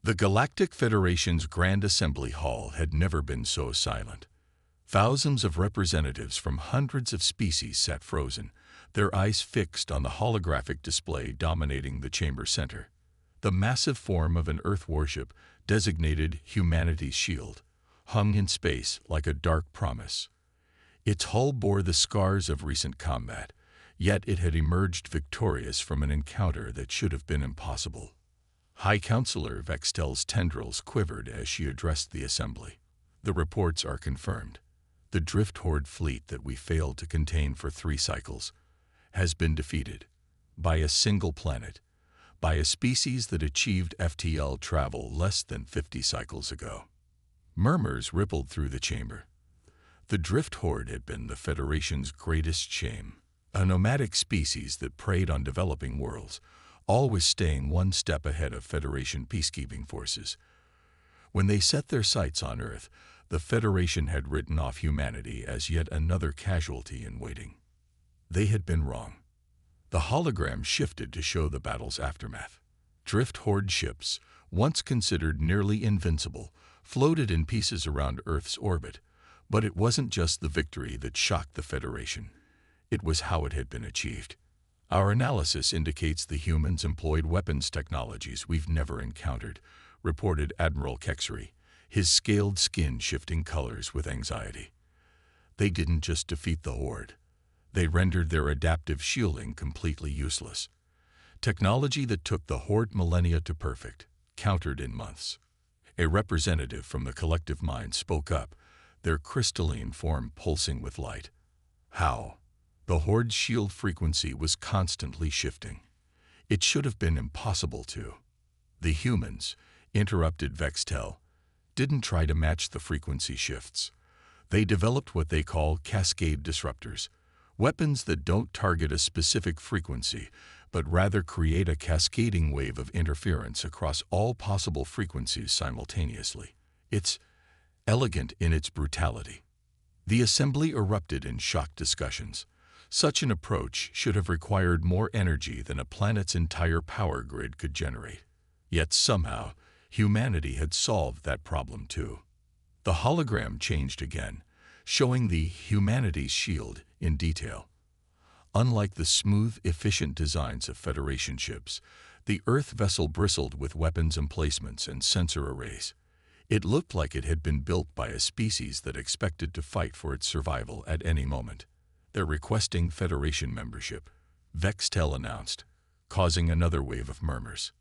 The Galactic Federation's Grand Assembly Hall had never been so silent. Thousands of representatives from hundreds of species sat frozen, their eyes fixed on the holographic display dominating the chamber center. The massive form of an Earth warship, designated Humanity's Shield, hung in space like a dark promise. Its hull bore the scars of recent combat, yet it had emerged victorious from an encounter that should have been impossible. High Counselor Vextel's tendrils quivered as she addressed the assembly. The reports are confirmed. The Drift Horde fleet that we failed to contain for 3 cycles has been defeated by a single planet, by a species that achieved FTL travel less than 50 cycles ago. Murmurs rippled through the chamber. The Drift Horde had been the Federation's greatest shame, a nomadic species that preyed on developing worlds, always staying one step ahead of Federation peacekeeping forces. When they set their sights on Earth, the Federation had written off humanity as yet another casualty in waiting. They had been wrong. The hologram shifted to show the battle's aftermath. Drift Horde ships, once considered nearly invincible, floated in pieces around Earth's orbit. But it wasn't just the victory that shocked the Federation. It was how it had been achieved. Our analysis indicates the humans employed weapons technologies we've never encountered, reported Admiral Kexry, his scaled skin shifting colors with anxiety. They didn't just defeat the Horde. They rendered their adaptive shielding completely useless. Technology that took the Horde millennia to perfect, countered in months. A representative from the collective mind spoke up, their crystalline form pulsing with light. How? The Horde's shield frequency was constantly shifting. It should have been impossible to. The humans, interrupted Vextel, didn't try to match the frequency shifts. They developed what they call cascade disruptors, weapons that don't target a specific frequency, but rather create a cascading wave of interference across all possible frequencies simultaneously. It's elegant in its brutality. The assembly erupted in shocked discussions. Such an approach should have required more energy than a planet's entire power grid could generate. Yet somehow, humanity had solved that problem too. The hologram changed again, showing the Humanity's Shield in detail. Unlike the smooth, efficient designs of Federation ships, the Earth vessel bristled with weapons emplacements and sensor arrays. It looked like it had been built by a species that expected to fight for its survival at any moment. They're requesting Federation membership, Vextel announced, causing another wave of murmurs.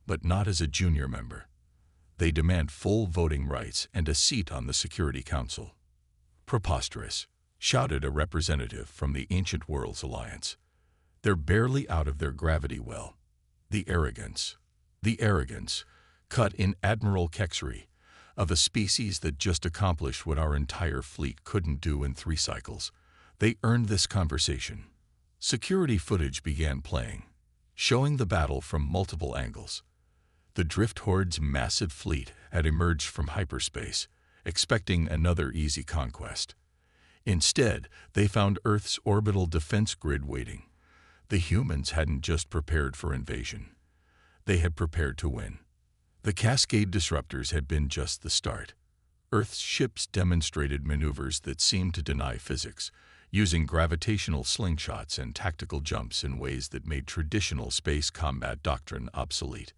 But not as a junior member. They demand full voting rights and a seat on the Security Council. Preposterous, shouted a representative from the Ancient Worlds Alliance. They're barely out of their gravity well. The arrogance, cut in Admiral Kexry, of a species that just accomplished what our entire fleet couldn't do in 3 cycles. They earned this conversation. Security footage began playing, showing the battle from multiple angles. The Drift Horde's massive fleet had emerged from hyperspace, expecting another easy conquest. Instead, they found Earth's orbital defense grid waiting. The humans hadn't just prepared for invasion. They had prepared to win. The cascade disruptors had been just the start. Earth's ships demonstrated maneuvers that seemed to deny physics, using gravitational slingshots and tactical jumps in ways that made traditional space combat doctrine obsolete.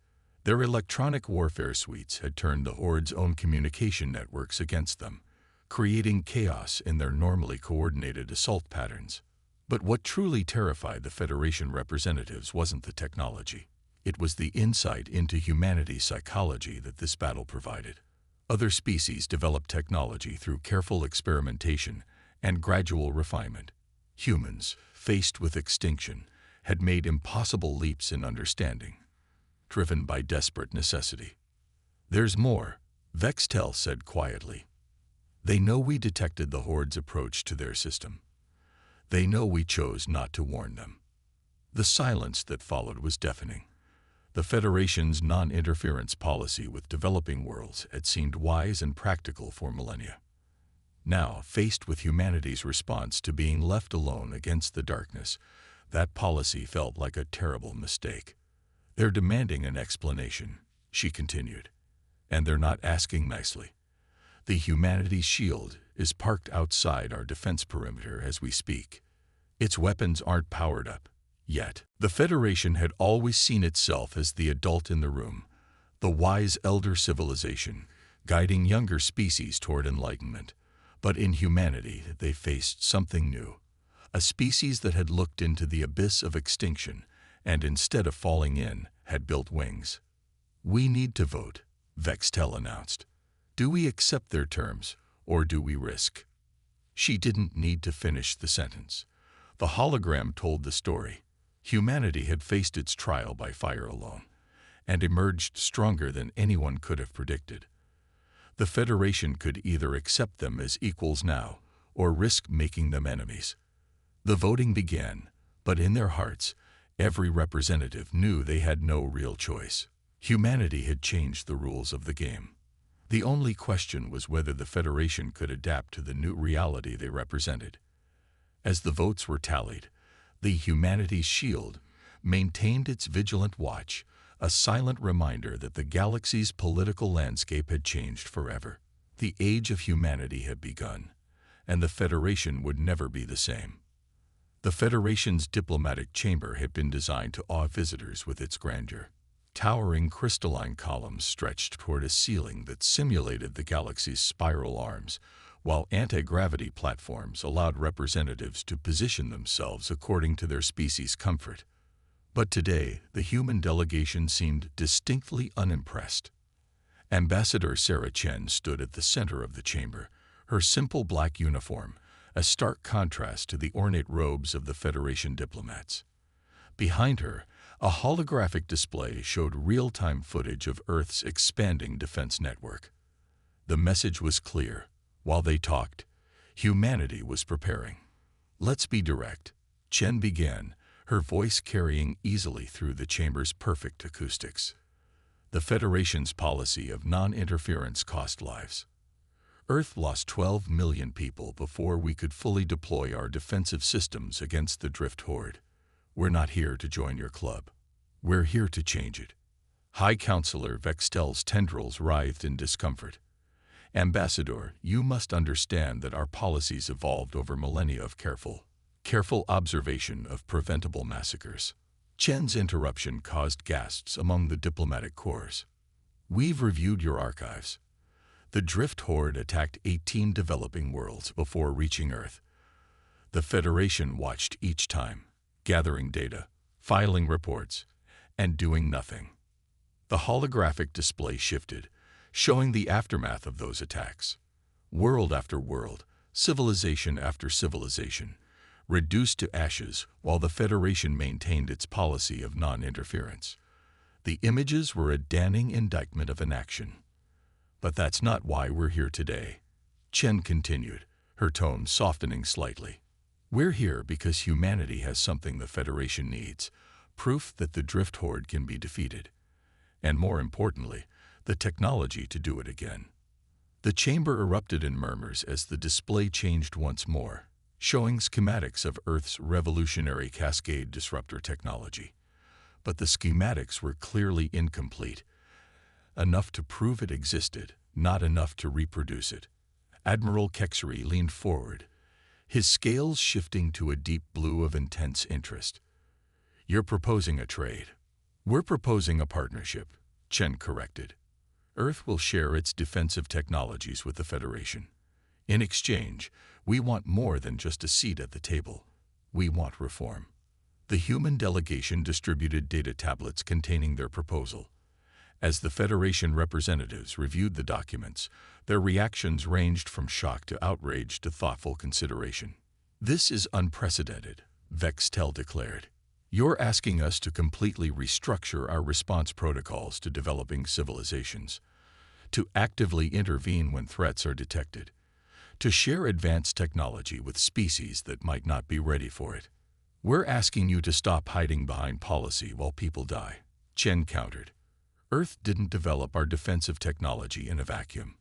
Their electronic warfare suites had turned the Horde's own communication networks against them, creating chaos in their normally coordinated assault patterns. But what truly terrified the Federation representatives wasn't the technology. It was the insight into humanity's psychology that this battle provided. Other species developed technology through careful experimentation and gradual refinement. Humans, faced with extinction, had made impossible leaps in understanding, driven by desperate necessity. There's more, Vextel said quietly. They know we detected the Horde's approach to their system. They know we chose not to warn them. The silence that followed was deafening. The Federation's non-interference policy with developing worlds had seemed wise and practical for millennia. Now, faced with humanity's response to being left alone against the darkness, that policy felt like a terrible mistake. They're demanding an explanation, she continued. And they're not asking nicely. The Humanity's shield is parked outside our defense perimeter as we speak. Its weapons aren't powered up yet. The Federation had always seen itself as the adult in the room, the wise elder civilization, guiding younger species toward enlightenment. But in humanity, they faced something new. A species that had looked into the abyss of extinction and instead of falling in, had built wings. "We need to vote," Vextel announced. "Do we accept their terms, or do we risk?" She didn't need to finish the sentence. The hologram told the story. Humanity had faced its trial by fire alone, and emerged stronger than anyone could have predicted. The Federation could either accept them as equals now, or risk making them enemies. The voting began, but in their hearts, every representative knew they had no real choice. Humanity had changed the rules of the game. The only question was whether the Federation could adapt to the new reality they represented. As the votes were tallied, the Humanity's shield maintained its vigilant watch, a silent reminder that the galaxy's political landscape had changed forever. The age of humanity had begun, and the Federation would never be the same. The Federation's diplomatic chamber had been designed to awe visitors with its grandeur. Towering crystalline columns stretched toward a ceiling that simulated the galaxy's spiral arms, while anti-gravity platforms allowed representatives to position themselves according to their species' comfort. But today, the human delegation seemed distinctly unimpressed. Ambassador Sarah Chen stood at the center of the chamber, her simple black uniform, a stark contrast to the ornate robes of the Federation diplomats. Behind her, a holographic display showed real-time footage of Earth's expanding defense network. The message was clear. While they talked, humanity was preparing. "Let's be direct," Chen began, her voice carrying easily through the chamber's perfect acoustics. "The Federation's policy of non-interference cost lives. Earth lost 12 million people before we could fully deploy our defensive systems against the Drift Horde. We're not here to join your club. We're here to change it." High Counselor Vextel's tendrils writhed in discomfort. "Ambassador, you must understand that our policies evolved over millennia of careful observation of preventable massacres." Chen's interruption caused gasps among the diplomatic corps. "We've reviewed your archives. The Drift Horde attacked 18 developing worlds before reaching Earth. The Federation watched each time, gathering data, filing reports, and doing nothing." The holographic display shifted, showing the aftermath of those attacks. World after world, civilization after civilization, reduced to ashes while the Federation maintained its policy of non-interference. The images were a damning indictment of inaction. "But that's not why we're here today," Chen continued, her tone softening slightly. "We're here because humanity has something the Federation needs, proof that the Drift Horde can be defeated. And more importantly, the technology to do it again." The chamber erupted in murmurs as the display changed once more, showing schematics of Earth's revolutionary cascade disruptor technology. But the schematics were clearly incomplete. Enough to prove it existed, not enough to reproduce it. Admiral Kexery leaned forward, his scales shifting to a deep blue of intense interest. "You're proposing a trade." "We're proposing a partnership," Chen corrected. "Earth will share its defensive technologies with the Federation. In exchange, we want more than just a seat at the table. We want reform." The human delegation distributed data tablets containing their proposal. As the Federation representatives reviewed the documents, their reactions ranged from shock to outrage to thoughtful consideration. "This is unprecedented," Vextel declared. "You're asking us to completely restructure our response protocols to developing civilizations, to actively intervene when threats are detected, to share advanced technology with species that might not be ready for it. We're asking you to stop hiding behind policy while people die," Chen countered. "Earth didn't develop our defensive technology in a vacuum.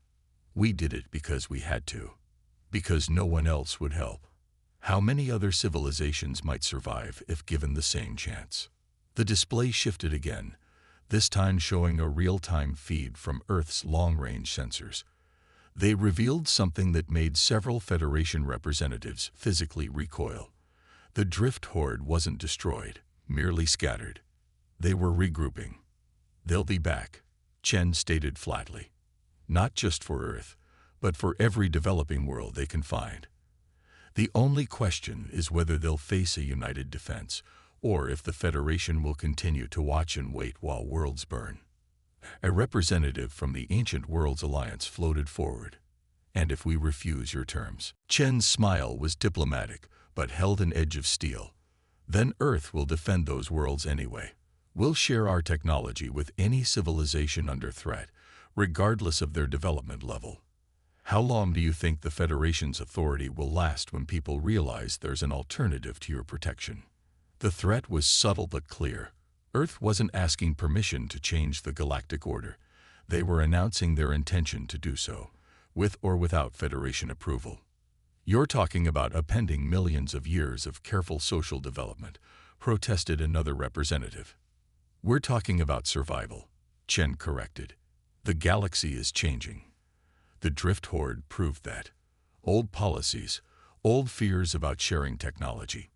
We did it because we had to, because no one else would help. How many other civilizations might survive if given the same chance?" The display shifted again, this time showing a real-time feed from Earth's long-range sensors. They revealed something that made several Federation representatives physically recoil. The drift horde wasn't destroyed, merely scattered. They were regrouping. They'll be back, Chen stated flatly. Not just for Earth, but for every developing world they can find. The only question is whether they'll face a united defense, or if the Federation will continue to watch and wait while worlds burn. A representative from the Ancient Worlds Alliance floated forward. And if we refuse your terms? Chen's smile was diplomatic, but held an edge of steel. Then Earth will defend those worlds anyway. We'll share our technology with any civilization under threat, regardless of their development level. How long do you think the Federation's authority will last when people realize there's an alternative to your protection? The threat was subtle but clear. Earth wasn't asking permission to change the galactic order. They were announcing their intention to do so, with or without Federation approval. You're talking about appending millions of years of careful social development, protested another representative. We're talking about survival, Chen corrected. The galaxy is changing. The drift horde proved that. Old policies, old fears about sharing technology.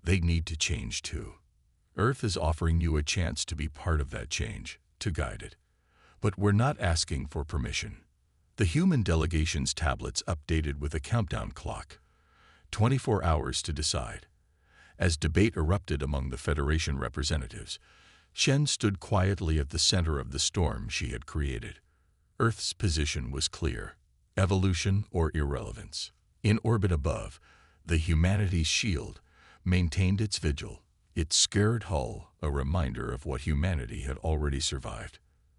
They need to change too. Earth is offering you a chance to be part of that change, to guide it. But we're not asking for permission. The human delegation's tablets updated with a countdown clock. 24 hours to decide. As debate erupted among the Federation representatives, Shen stood quietly at the center of the storm she had created. Earth's position was clear: evolution or irrelevance. In orbit above, the humanity's shield maintained its vigil, its scared hull a reminder of what humanity had already survived.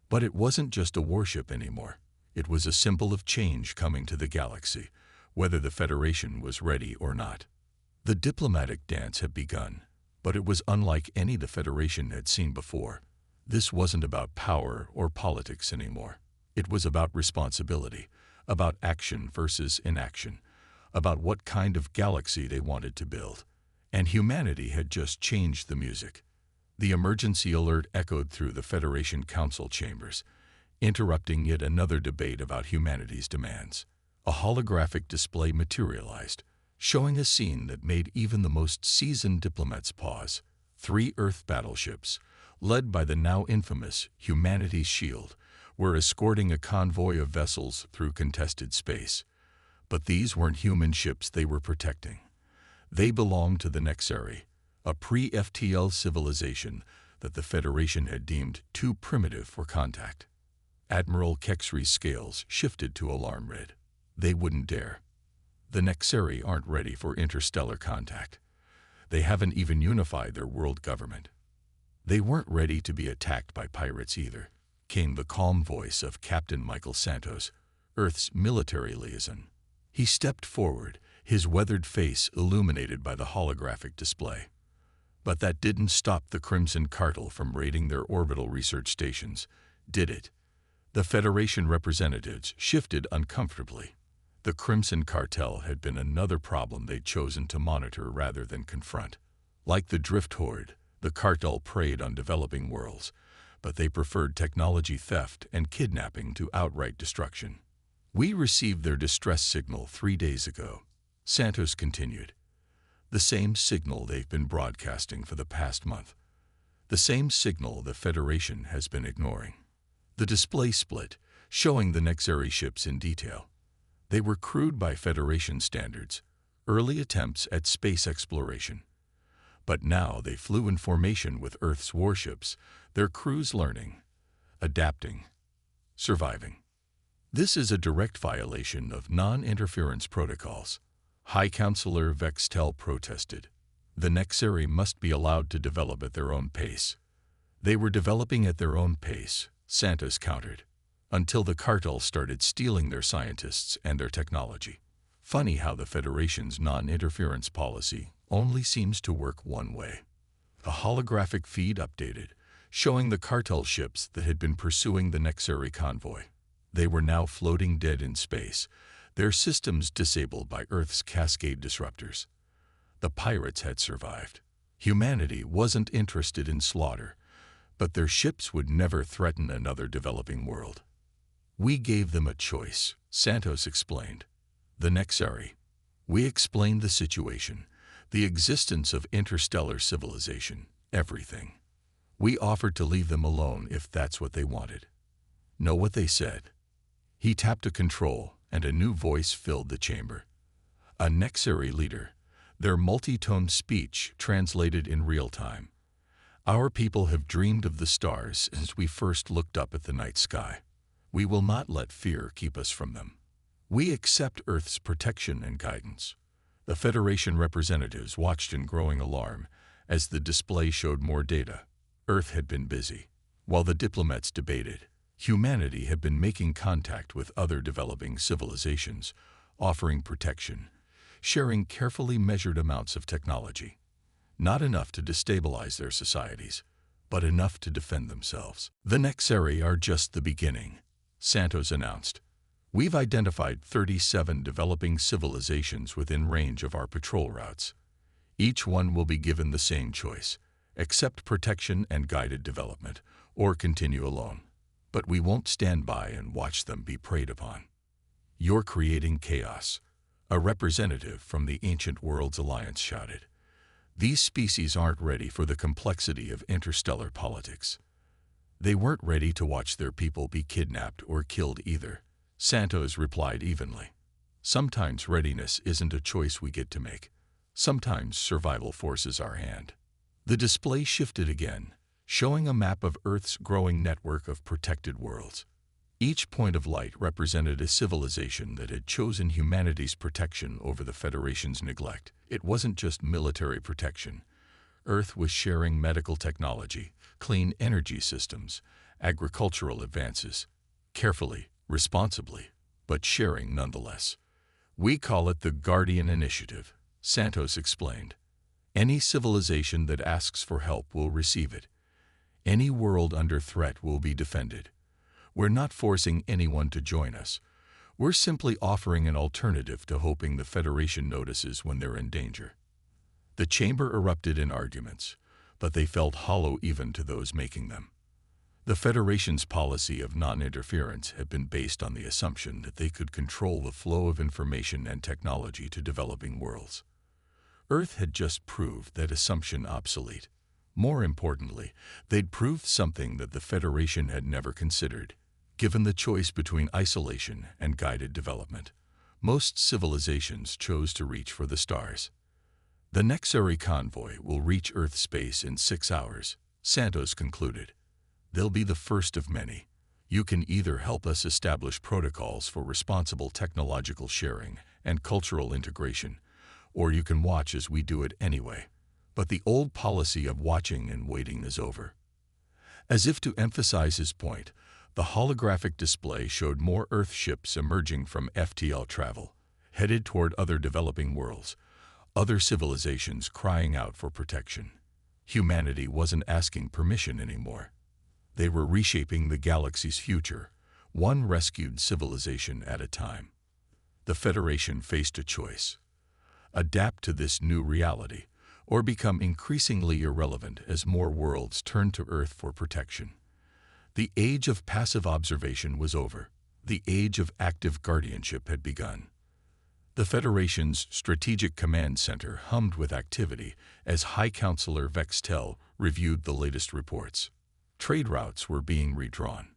But it wasn't just a warship anymore. It was a symbol of change coming to the galaxy, whether the Federation was ready or not. The diplomatic dance had begun, but it was unlike any the Federation had seen before. This wasn't about power or politics anymore. It was about responsibility, about action versus inaction, about what kind of galaxy they wanted to build. And humanity had just changed the music. The emergency alert echoed through the Federation Council chambers, interrupting yet another debate about humanity's demands. A holographic display materialized, showing a scene that made even the most seasoned diplomats pause. 3 Earth battleships, led by the now infamous Humanity's Shield, were escorting a convoy of vessels through contested space. But these weren't human ships they were protecting. They belonged to the Nexari, a pre-FTL civilization that the Federation had deemed too primitive for contact. Admiral Kexry's scales shifted to alarm red. They wouldn't dare. The Nexari aren't ready for interstellar contact. They haven't even unified their world government. They weren't ready to be attacked by pirates either, came the calm voice of Captain Michael Santos, Earth's military liaison. He stepped forward, his weathered face illuminated by the holographic display. But that didn't stop the Crimson Cartel from raiding their orbital research stations, did it? The Federation representatives shifted uncomfortably. The Crimson Cartel had been another problem they'd chosen to monitor rather than confront. Like the drift horde, the cartel preyed on developing worlds, but they preferred technology theft and kidnapping to outright destruction. We received their distress signal 3 days ago, Santos continued. The same signal they've been broadcasting for the past month. The same signal the Federation has been ignoring. The display split, showing the Nexari ships in detail. They were crewed by Federation standards, early attempts at space exploration. But now they flew in formation with Earth's warships, their crews learning, adapting, surviving. This is a direct violation of non-interference protocols. High Counselor Vextel protested. The Nexari must be allowed to develop at their own pace. They were developing at their own pace, Santos countered, until the cartel started stealing their scientists and their technology. Funny how the Federation's non-interference policy only seems to work one way. A holographic feed updated, showing the cartel ships that had been pursuing the Nexari convoy. They were now floating dead in space, their systems disabled by Earth's cascade disruptors. The pirates had survived. Humanity wasn't interested in slaughter, but their ships would never threaten another developing world. We gave them a choice, Santos explained. The Nexari. We explained the situation, the existence of interstellar civilization, everything. We offered to leave them alone if that's what they wanted. Know what they said? He tapped a control, and a new voice filled the chamber. A Nexari leader, their multi-tone speech translated in real time. Our people have dreamed of the stars since we first looked up at the night sky. We will not let fear keep us from them. We accept Earth's protection and guidance. The Federation representatives watched in growing alarm as the display showed more data. Earth had been busy. While the diplomats debated, humanity had been making contact with other developing civilizations, offering protection, sharing carefully measured amounts of technology. Not enough to destabilize their societies, but enough to defend themselves. The Nexari are just the beginning, Santos announced. We've identified 37 developing civilizations within range of our patrol routes. Each one will be given the same choice: accept protection and guided development, or continue alone. But we won't stand by and watch them be preyed upon. You're creating chaos, a representative from the Ancient Worlds Alliance shouted. These species aren't ready for the complexity of interstellar politics. They weren't ready to watch their people be kidnapped or killed either, Santos replied evenly. Sometimes readiness isn't a choice we get to make. Sometimes survival forces our hand. The display shifted again, showing a map of Earth's growing network of protected worlds. Each point of light represented a civilization that had chosen humanity's protection over the Federation's neglect. It wasn't just military protection. Earth was sharing medical technology, clean energy systems, agricultural advances, carefully, responsibly, but sharing nonetheless. We call it the Guardian Initiative, Santos explained. Any civilization that asks for help will receive it. Any world under threat will be defended. We're not forcing anyone to join us. We're simply offering an alternative to hoping the Federation notices when they're in danger. The chamber erupted in arguments, but they felt hollow even to those making them. The Federation's policy of non-interference had been based on the assumption that they could control the flow of information and technology to developing worlds. Earth had just proved that assumption obsolete. More importantly, they'd proved something that the Federation had never considered. Given the choice between isolation and guided development, most civilizations chose to reach for the stars. The Nexari convoy will reach Earth space in 6 hours, Santos concluded. They'll be the first of many. You can either help us establish protocols for responsible technological sharing and cultural integration, or you can watch as we do it anyway. But the old policy of watching and waiting is over. As if to emphasize his point, the holographic display showed more Earth ships emerging from FTL travel, headed toward other developing worlds, other civilizations crying out for protection. Humanity wasn't asking permission anymore. They were reshaping the galaxy's future, one rescued civilization at a time. The Federation faced a choice: adapt to this new reality, or become increasingly irrelevant as more worlds turned to Earth for protection. The age of passive observation was over. The age of active guardianship had begun. The Federation's Strategic Command Center hummed with activity as High Counselor Vextel reviewed the latest reports. Trade routes were being redrawn.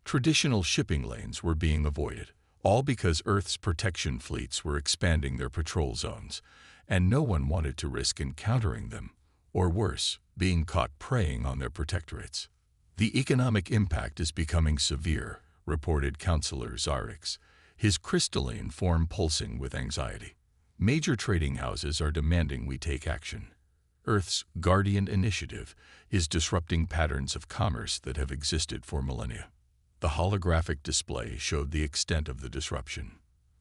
Traditional shipping lanes were being avoided, all because Earth's protection fleets were expanding their patrol zones, and no one wanted to risk encountering them, or worse, being caught preying on their protectorates. The economic impact is becoming severe, reported Counselor Zarix, his crystalline form pulsing with anxiety. Major trading houses are demanding we take action. Earth's Guardian Initiative is disrupting patterns of commerce that have existed for millennia. The holographic display showed the extent of the disruption.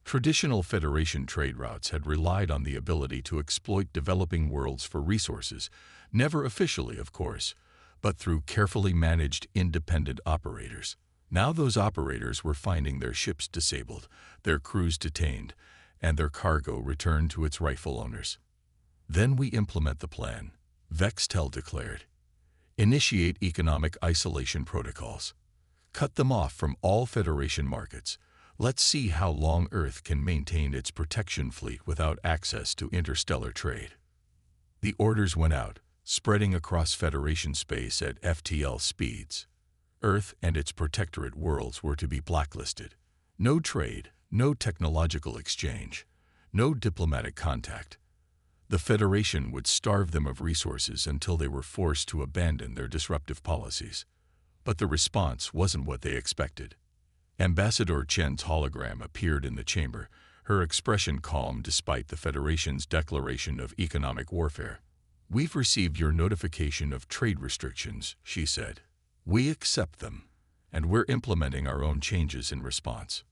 Traditional Federation trade routes had relied on the ability to exploit developing worlds for resources, never officially, of course, but through carefully managed independent operators. Now those operators were finding their ships disabled, their crews detained, and their cargo returned to its rightful owners. Then we implement the plan, Vextel declared. Initiate economic isolation protocols. Cut them off from all Federation markets. Let's see how long Earth can maintain its protection fleet without access to interstellar trade. The orders went out, spreading across Federation space at FTL speeds. Earth and its protectorate worlds were to be blacklisted. No trade, no technological exchange, no diplomatic contact. The Federation would starve them of resources until they were forced to abandon their disruptive policies. But the response wasn't what they expected. Ambassador Chen's hologram appeared in the chamber, her expression calm despite the Federation's declaration of economic warfare. "We've received your notification of trade restrictions," she said. "We accept them, and we're implementing our own changes in response."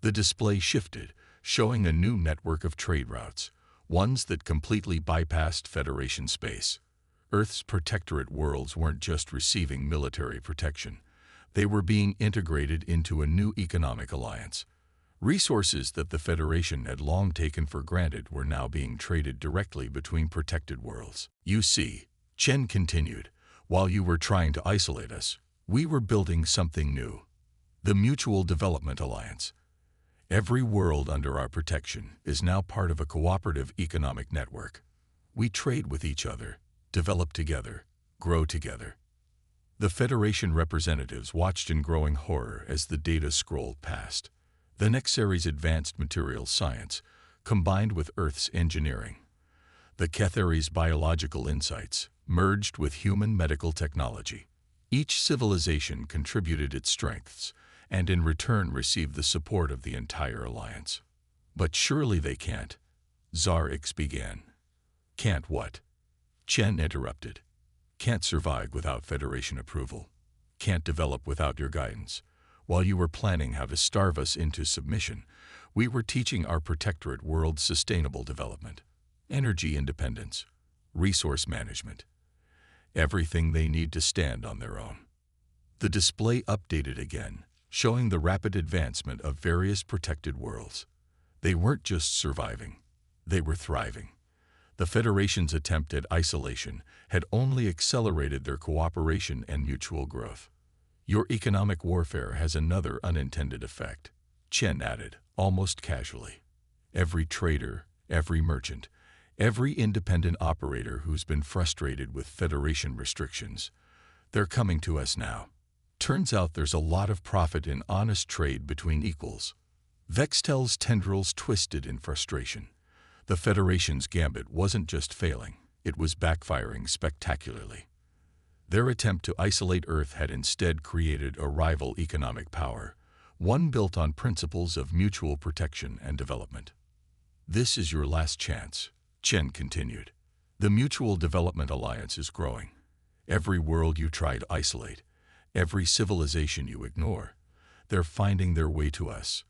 The display shifted, showing a new network of trade routes, ones that completely bypassed Federation space. Earth's protectorate worlds weren't just receiving military protection. They were being integrated into a new economic alliance. Resources that the Federation had long taken for granted were now being traded directly between protected worlds. "You see," Chen continued, "while you were trying to isolate us, we were building something new. The Mutual Development Alliance. Every world under our protection is now part of a cooperative economic network. We trade with each other, develop together, grow together." The Federation representatives watched in growing horror as the data scrolled past. The Nexary's advanced materials science, combined with Earth's engineering. The Kethary's biological insights, merged with human medical technology. Each civilization contributed its strengths, and in return received the support of the entire alliance. "But surely they can't," Zarix began. "Can't what?" Chen interrupted. "Can't survive without Federation approval. Can't develop without your guidance. While you were planning how to starve us into submission, we were teaching our protectorate world sustainable development, energy independence, resource management, everything they need to stand on their own." The display updated again, showing the rapid advancement of various protected worlds. They weren't just surviving, they were thriving. The Federation's attempt at isolation had only accelerated their cooperation and mutual growth. "Your economic warfare has another unintended effect," Chen added, almost casually. "Every trader, every merchant, every independent operator who's been frustrated with Federation restrictions, they're coming to us now. Turns out there's a lot of profit in honest trade between equals." Vextel's tendrils twisted in frustration. The Federation's gambit wasn't just failing, it was backfiring spectacularly. Their attempt to isolate Earth had instead created a rival economic power, one built on principles of mutual protection and development. "This is your last chance," Chen continued. "The Mutual Development Alliance is growing. Every world you try to isolate, every civilization you ignore, they're finding their way to us.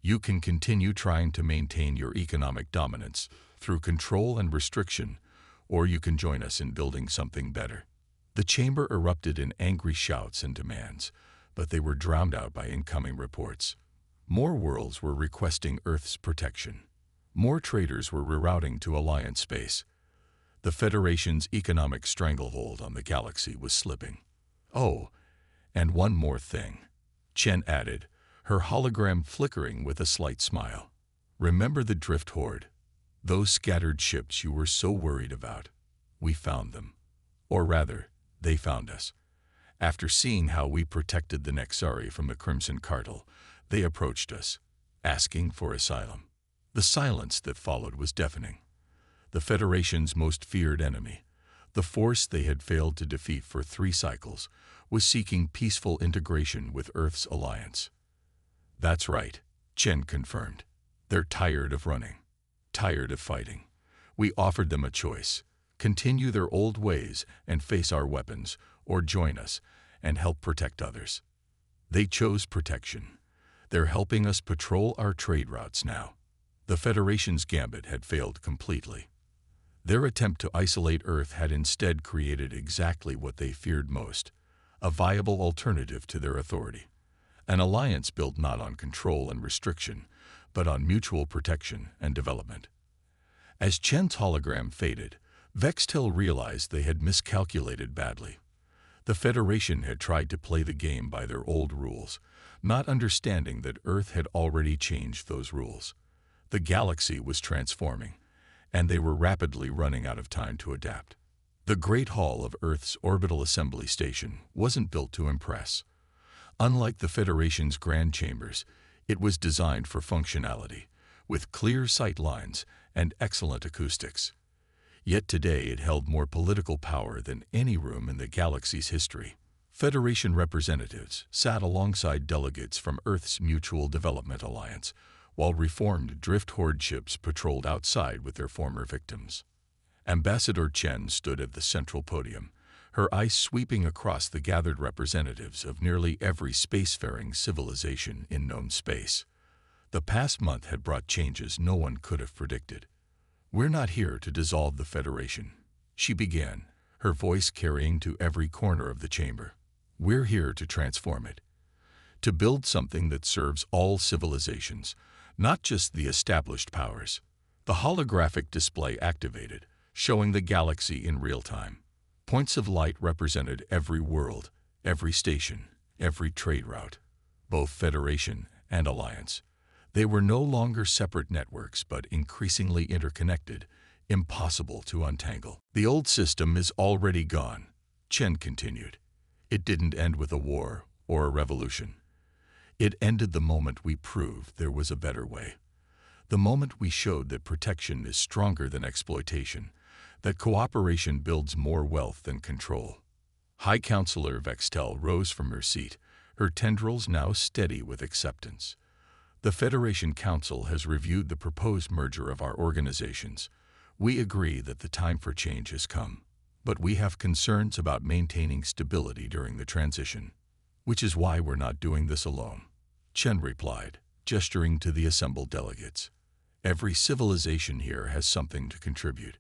You can continue trying to maintain your economic dominance through control and restriction, or you can join us in building something better." The chamber erupted in angry shouts and demands, but they were drowned out by incoming reports. More worlds were requesting Earth's protection. More traders were rerouting to Alliance space. The Federation's economic stranglehold on the galaxy was slipping. "Oh, and one more thing," Chen added, her hologram flickering with a slight smile. "Remember the Drift Horde? Those scattered ships you were so worried about? We found them. Or rather, they found us. After seeing how we protected the Nexari from the Crimson Cartel, they approached us, asking for asylum." The silence that followed was deafening. The Federation's most feared enemy, the force they had failed to defeat for 3 cycles, was seeking peaceful integration with Earth's alliance. "That's right," Chen confirmed. "They're tired of running, tired of fighting. We offered them a choice: continue their old ways and face our weapons, or join us and help protect others. They chose protection. They're helping us patrol our trade routes now." The Federation's gambit had failed completely. Their attempt to isolate Earth had instead created exactly what they feared most: a viable alternative to their authority. An alliance built not on control and restriction, but on mutual protection and development. As Chen's hologram faded, Vextel realized they had miscalculated badly. The Federation had tried to play the game by their old rules, not understanding that Earth had already changed those rules. The galaxy was transforming, and they were rapidly running out of time to adapt. The Great Hall of Earth's Orbital Assembly Station wasn't built to impress. Unlike the Federation's grand chambers, it was designed for functionality, with clear sight lines and excellent acoustics. Yet today it held more political power than any room in the galaxy's history. Federation representatives sat alongside delegates from Earth's Mutual Development Alliance, while reformed drift horde ships patrolled outside with their former victims. Ambassador Chen stood at the central podium, her eyes sweeping across the gathered representatives of nearly every spacefaring civilization in known space. The past month had brought changes no one could have predicted. "We're not here to dissolve the Federation," she began, her voice carrying to every corner of the chamber. "We're here to transform it, to build something that serves all civilizations, not just the established powers." The holographic display activated, showing the galaxy in real time. Points of light represented every world, every station, every trade route, both Federation and Alliance. They were no longer separate networks, but increasingly interconnected, impossible to untangle. "The old system is already gone," Chen continued. "It didn't end with a war or a revolution. It ended the moment we proved there was a better way. The moment we showed that protection is stronger than exploitation, that cooperation builds more wealth than control." High Counselor Vextel rose from her seat, her tendrils now steady with acceptance. "The Federation Council has reviewed the proposed merger of our organizations. We agree that the time for change has come, but we have concerns about maintaining stability during the transition, which is why we're not doing this alone," Chen replied, gesturing to the assembled delegates. "Every civilization here has something to contribute.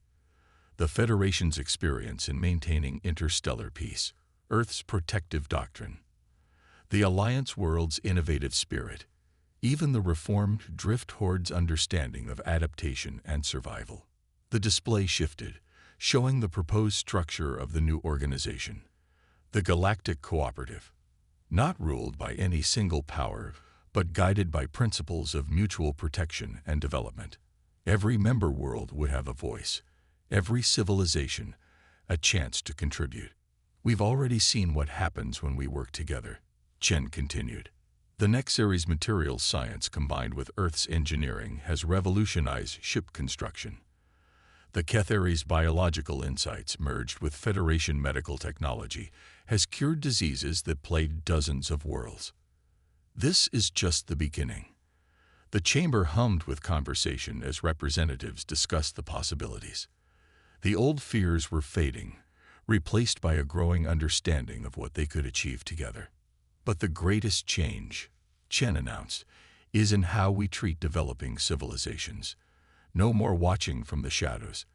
The Federation's experience in maintaining interstellar peace, Earth's protective doctrine, the Alliance world's innovative spirit, even the reformed drift horde's understanding of adaptation and survival." The display shifted, showing the proposed structure of the new organization, the Galactic Cooperative, not ruled by any single power, but guided by principles of mutual protection and development. Every member world would have a voice, every civilization a chance to contribute. "We've already seen what happens when we work together," Chen continued. "The Nexaries materials science combined with Earth's engineering has revolutionized ship construction. The Ketharies biological insights merged with Federation medical technology has cured diseases that plagued dozens of worlds. This is just the beginning." The chamber hummed with conversation as representatives discussed the possibilities. The old fears were fading, replaced by a growing understanding of what they could achieve together. "But the greatest change," Chen announced, "is in how we treat developing civilizations. No more watching from the shadows.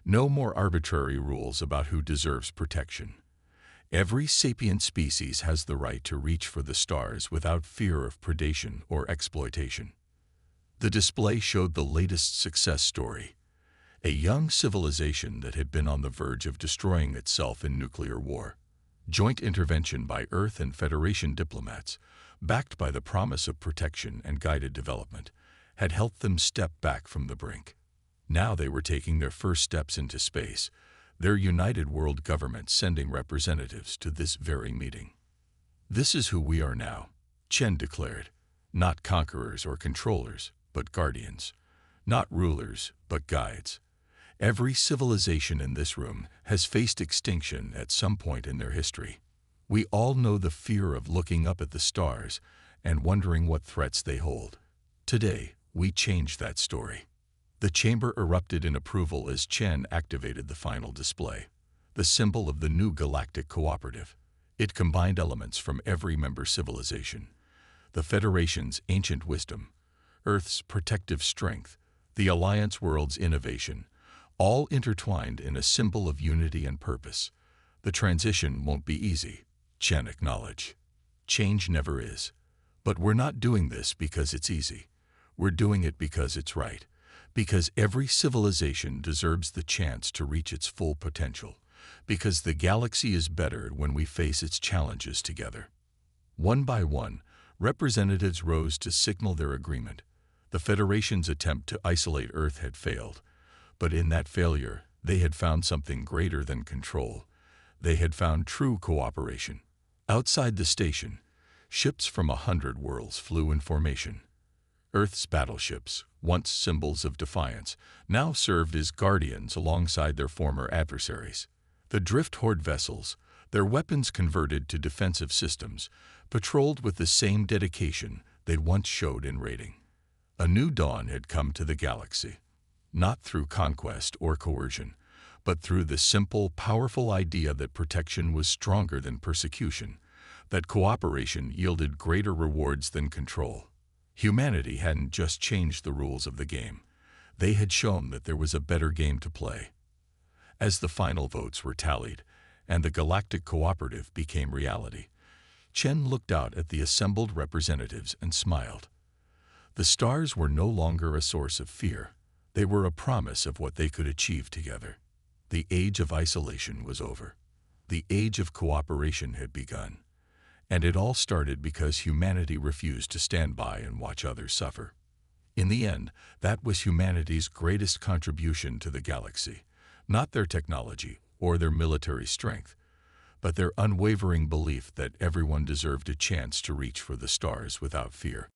No more arbitrary rules about who deserves protection. Every sapient species has the right to reach for the stars without fear of predation or exploitation." The display showed the latest success story, a young civilization that had been on the verge of destroying itself in nuclear war. Joint intervention by Earth and Federation diplomats, backed by the promise of protection and guided development, had helped them step back from the brink. Now they were taking their first steps into space, their united world government sending representatives to this very meeting. "This is who we are now," Chen declared, "not conquerors or controllers, but guardians, not rulers, but guides. Every civilization in this room has faced extinction at some point in their history. We all know the fear of looking up at the stars and wondering what threats they hold. Today, we change that story." The chamber erupted in approval as Chen activated the final display, the symbol of the new Galactic Cooperative. It combined elements from every member civilization, the Federation's ancient wisdom, Earth's protective strength, the Alliance world's innovation, all intertwined in a symbol of unity and purpose. "The transition won't be easy," Chen acknowledged. "Change never is. But we're not doing this because it's easy. We're doing it because it's right. Because every civilization deserves the chance to reach its full potential, Because the galaxy is better when we face its challenges together. One by one, representatives rose to signal their agreement. The Federation's attempt to isolate Earth had failed, but in that failure, they had found something greater than control. They had found true cooperation. Outside the station, ships from 100 worlds flew in formation. Earth's battleships, once symbols of defiance, now served as guardians alongside their former adversaries. The Drift Horde vessels, their weapons converted to defensive systems, patrolled with the same dedication they'd once showed in raiding. A new dawn had come to the galaxy, not through conquest or coercion, but through the simple, powerful idea that protection was stronger than persecution, that cooperation yielded greater rewards than control. Humanity hadn't just changed the rules of the game. They had shown that there was a better game to play. As the final votes were tallied, and the Galactic Cooperative became reality, Chen looked out at the assembled representatives and smiled. The stars were no longer a source of fear. They were a promise of what they could achieve together. The age of isolation was over. The age of cooperation had begun. And it all started because humanity refused to stand by and watch others suffer. In the end, that was humanity's greatest contribution to the galaxy, not their technology or their military strength, but their unwavering belief that everyone deserved a chance to reach for the stars without fear.